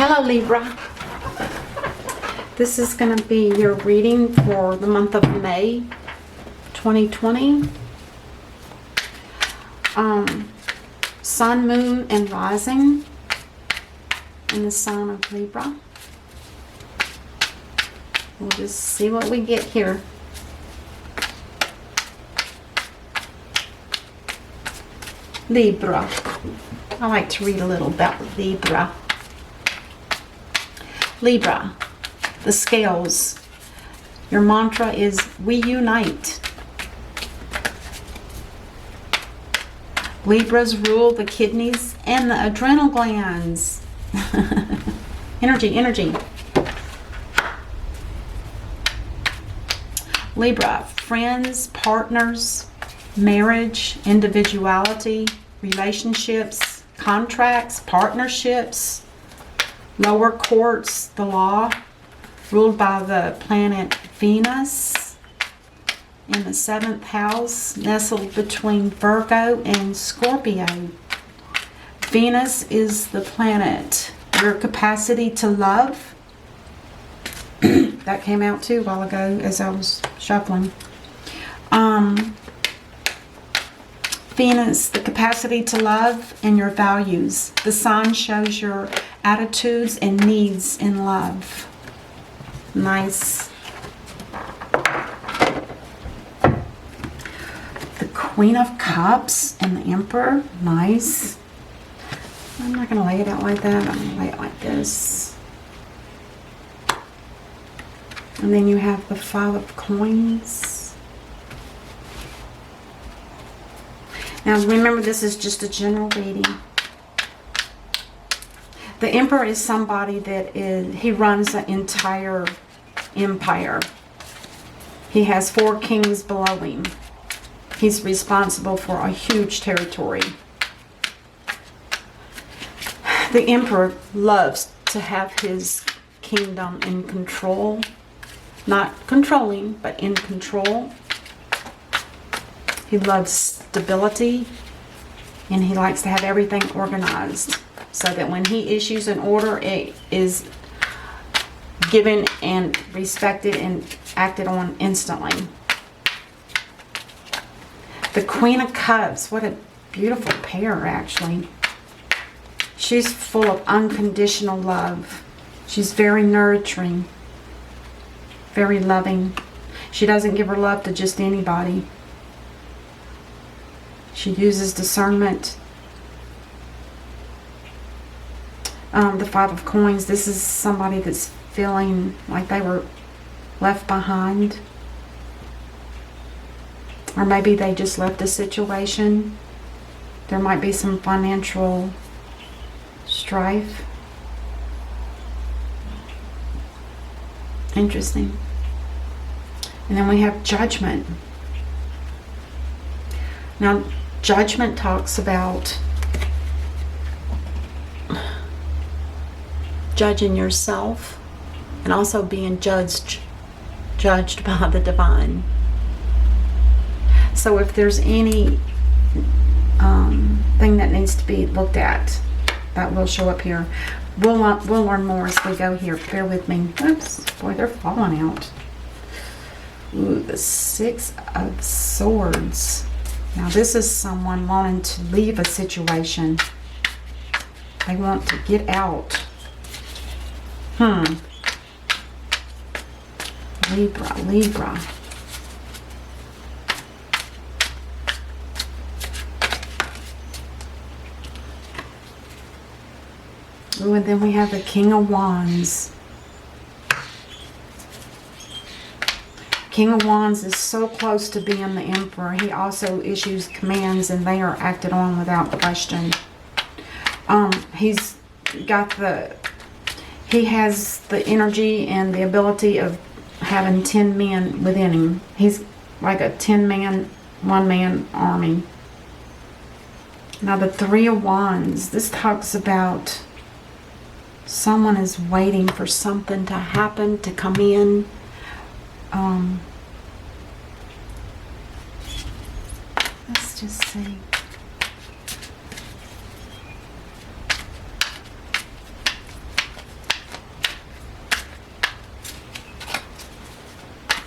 Hello Libra. This is going to be your reading for the month of May 2020. Sun, Moon, and Rising in the sign of Libra. We'll just see what we get here. Libra. I like to read a little about Libra. Libra, the scales. Your mantra is, we unite. Libras rule the kidneys and the adrenal glands. Energy. Libra, friends, partners, marriage, individuality, relationships, contracts, partnerships, lower courts, the law, ruled by the planet Venus in the 7th house, nestled between Virgo and Scorpio. Venus is the planet, your capacity to love. That came out too a while ago as I was shuffling. Venus, the capacity to love and your values. The sign shows your attitudes and needs in love. Nice. The Queen of Cups and the Emperor. Nice. I'm not going to lay it out like that. I'm going to lay it like this. And then you have the Five of Coins. Now remember, this is just a general reading. The Emperor is somebody that he runs an entire empire. He has 4 kings below him. He's responsible for a huge territory. The Emperor loves to have his kingdom in control. Not controlling, but in control. He loves stability, and he likes to have everything organized so that when he issues an order, it is given and respected and acted on instantly. The Queen of Cups, what a beautiful pair, actually. She's full of unconditional love. She's very nurturing, very loving. She doesn't give her love to just anybody. She uses discernment. The Five of Coins, this is somebody that's feeling like they were left behind. Or maybe they just left a situation. There might be some financial strife. Interesting. And then we have Judgment. Now, Judgment talks about judging yourself and also being judged by the divine. So if there's any thing that needs to be looked at, that will show up here. We'll learn more as we go here. Bear with me. Oops, boy, they're falling out. Ooh, the 6 of Swords. Now this is someone wanting to leave a situation. They want to get out. Libra. Ooh, and then we have the King of Wands. King of Wands is so close to being the Emperor. He also issues commands and they are acted on without question. He has the energy and the ability of having 10 men within him. He's like a 10-man, one-man army. Now the 3 of Wands, this talks about someone is waiting for something to happen, to come in. Let's just see.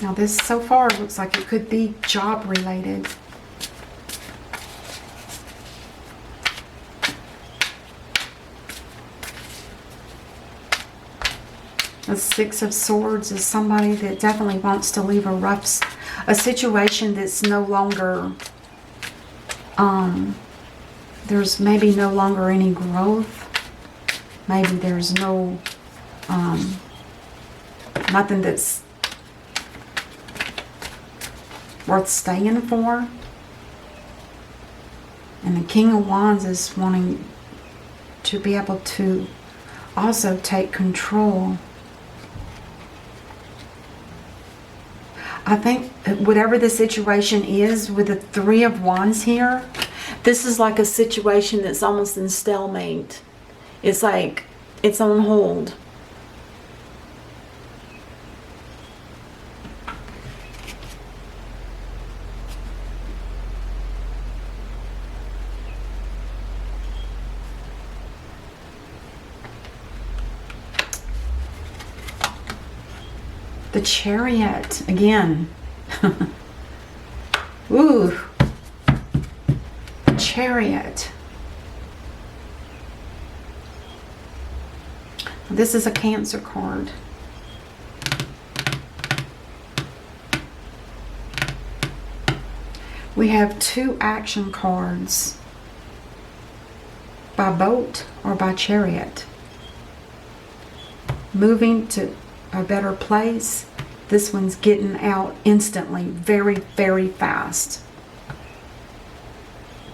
Now this so far looks like it could be job related. The Six of Swords is somebody that definitely wants to leave a situation that's no longer, there's maybe no longer any growth. Maybe there's no, nothing that's worth staying for. And the King of Wands is wanting to be able to also take control. I think whatever the situation is with the Three of Wands here, this is like a situation that's almost in stalemate. It's like it's on hold. The Chariot again. Ooh. Chariot. This is a Cancer card. We have two action cards. By boat or by chariot. Moving to a better place. This one's getting out instantly, very, very fast.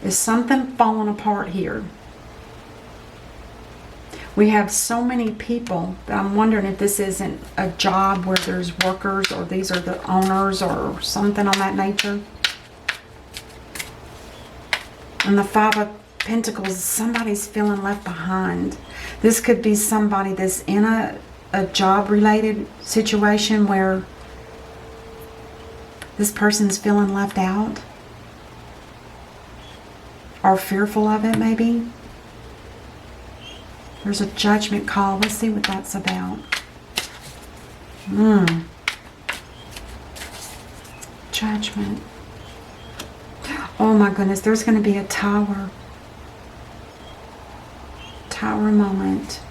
Is something falling apart here? We have so many people that I'm wondering if this isn't a job where there's workers, or these are the owners or something on that nature. And the Five of Pentacles, somebody's feeling left behind. This could be somebody that's in a job related situation where this person's feeling left out or fearful of it maybe. There's a judgment call. Let's see what that's about. Judgment. Oh my goodness, there's going to be a tower. Tower moment.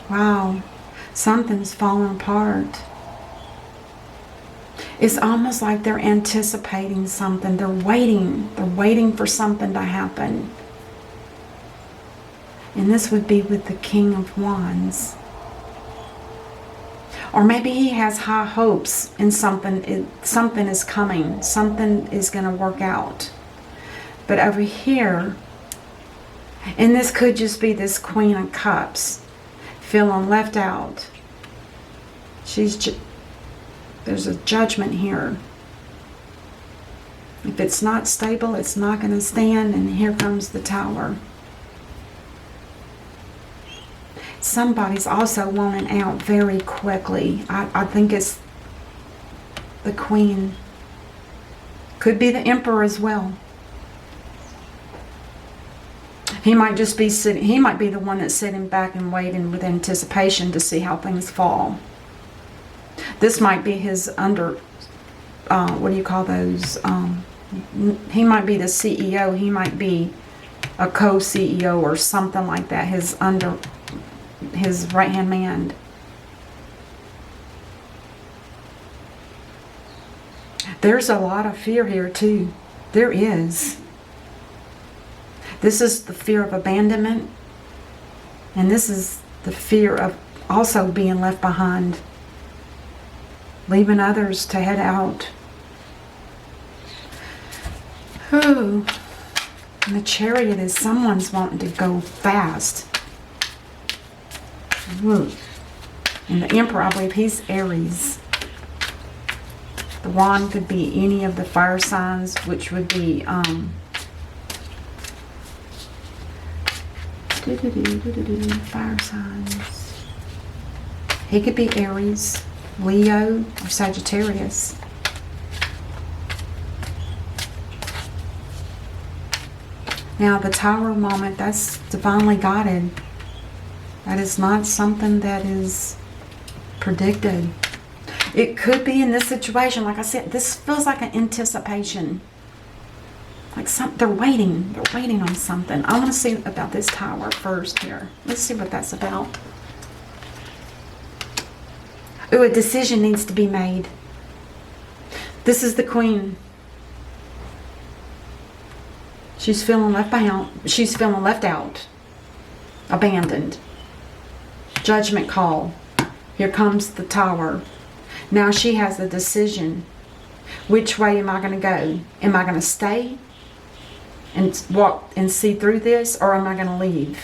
Wow, something's falling apart. It's almost like they're anticipating something. They're waiting for something to happen. And this would be with the King of Wands. Or maybe he has high hopes in something. Something is coming. Something is going to work out. But over here, and this could just be this Queen of Cups, feeling left out. There's a judgment here. If it's not stable, it's not going to stand. And here comes the Tower. Somebody's also wanting out very quickly. I think it's the Queen. Could be the Emperor as well. He might just be sitting, he might be the one that's sitting back and waiting with anticipation to see how things fall. This might be his what do you call those? He might be the CEO. He might be a co-CEO or something like that. His right-hand man. There's a lot of fear here too. There is. This is the fear of abandonment. And this is the fear of also being left behind. Leaving others to head out. Ooh. And the Chariot is someone's wanting to go fast. Ooh. And the Emperor, I believe he's Aries. The Wand could be any of the fire signs, which would be fire signs. He could be Aries, Leo, or Sagittarius. Now the Tower moment, that's divinely guided. That is not something that is predicted. It could be in this situation, like I said, this feels like an anticipation. Like they're waiting on something. I want to see about this Tower first here. Let's see what that's about. Ooh, a decision needs to be made. This is the Queen. She's feeling left out. She's feeling left out. Abandoned. Judgment call. Here comes the Tower. Now she has a decision. Which way am I going to go? Am I going to stay and walk and see through this, or am I going to leave?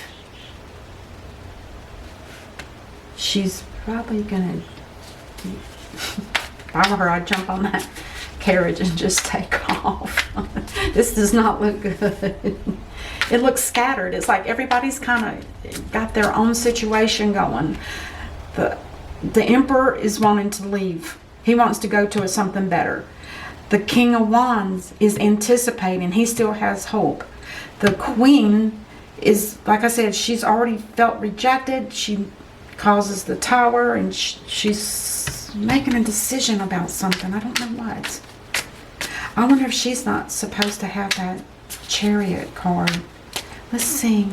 She's probably going to... If I were her, I'd jump on that carriage and just take off. This does not look good. It looks scattered. It's like everybody's kind of got their own situation going. The Emperor is wanting to leave. He wants to go to something better. The King of Wands is anticipating. He still has hope. The Queen is, like I said, she's already felt rejected. She causes the Tower, and she's making a decision about something. I don't know what. I wonder if she's not supposed to have that Chariot card. Let's see.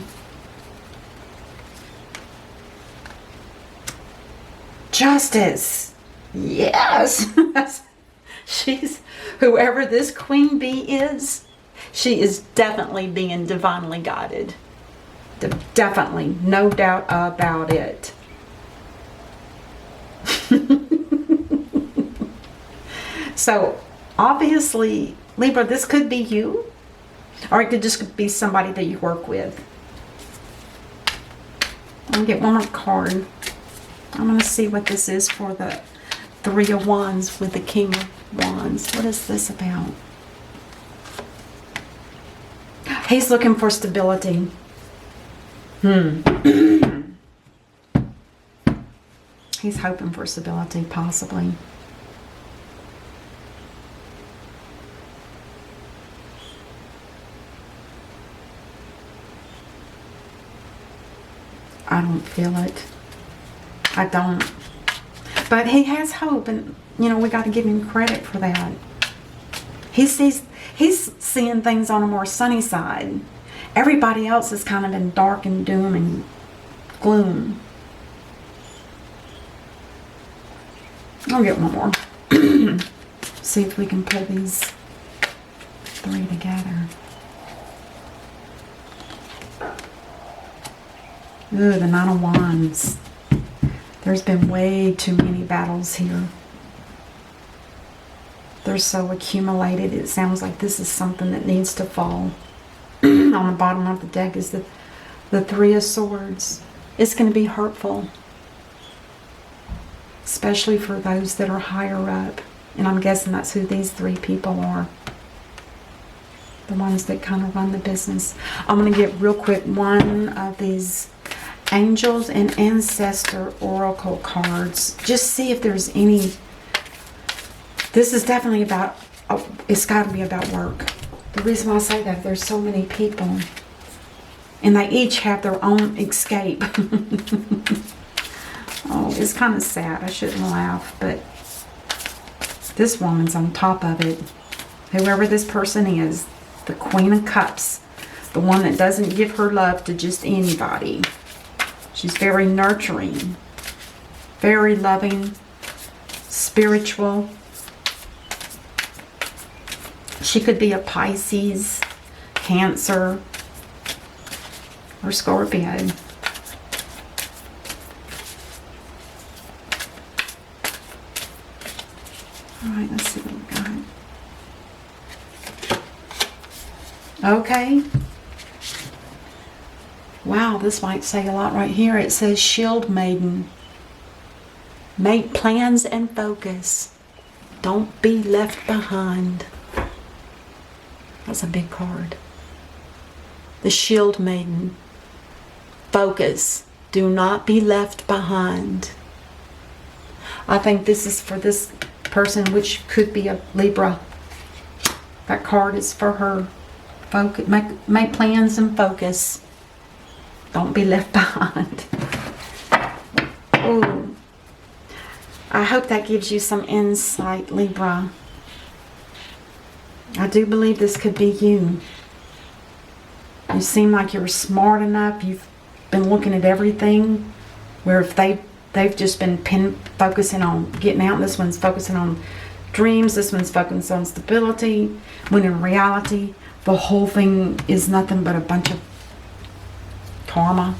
Justice. Yes. She's, whoever this Queen Bee is, she is definitely being divinely guided. Definitely. No doubt about it. So, obviously, Libra, this could be you. Or it could just be somebody that you work with. I'll get one more card. I'm going to see what this is for the Three of Wands with the King of Wands. What is this about? He's looking for stability. He's hoping for stability, possibly. I don't feel it. I don't. But he has hope, and you know, we got to give him credit for that. He's seeing things on a more sunny side. Everybody else is kind of in dark and doom and gloom. I'll get one more. See if we can pull these three together. Ooh, the Nine of Wands. There's been way too many battles here. They're so accumulated. It sounds like this is something that needs to fall. On the bottom of the deck is the Three of Swords. It's going to be hurtful. Especially for those that are higher up. And I'm guessing that's who these three people are. The ones that kind of run the business. I'm going to get real quick one of these Angels and Ancestor Oracle cards. Just see if there's any. This is definitely about, it's got to be about work. The reason why I say that, there's so many people. And they each have their own escape. Oh, it's kind of sad. I shouldn't laugh, but this woman's on top of it. Whoever this person is, the Queen of Cups. The one that doesn't give her love to just anybody. She's very nurturing, very loving, spiritual. She could be a Pisces, Cancer, or Scorpio. All right, let's see what we got. Okay. Wow, this might say a lot right here. It says Shield Maiden. Make plans and focus. Don't be left behind. That's a big card. The Shield Maiden. Focus. Do not be left behind. I think this is for this person, which could be a Libra. That card is for her. Focus. Make plans and focus. Don't be left behind. Ooh. I hope that gives you some insight, Libra. I do believe this could be you. You seem like you're smart enough. You've been looking at everything. Where if they've just been focusing on getting out. This one's focusing on dreams. This one's focusing on stability. When in reality, the whole thing is nothing but a bunch of karma.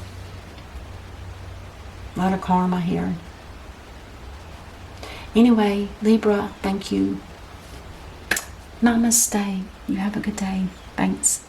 A lot of karma here. Anyway, Libra, thank you. Namaste. You have a good day. Thanks.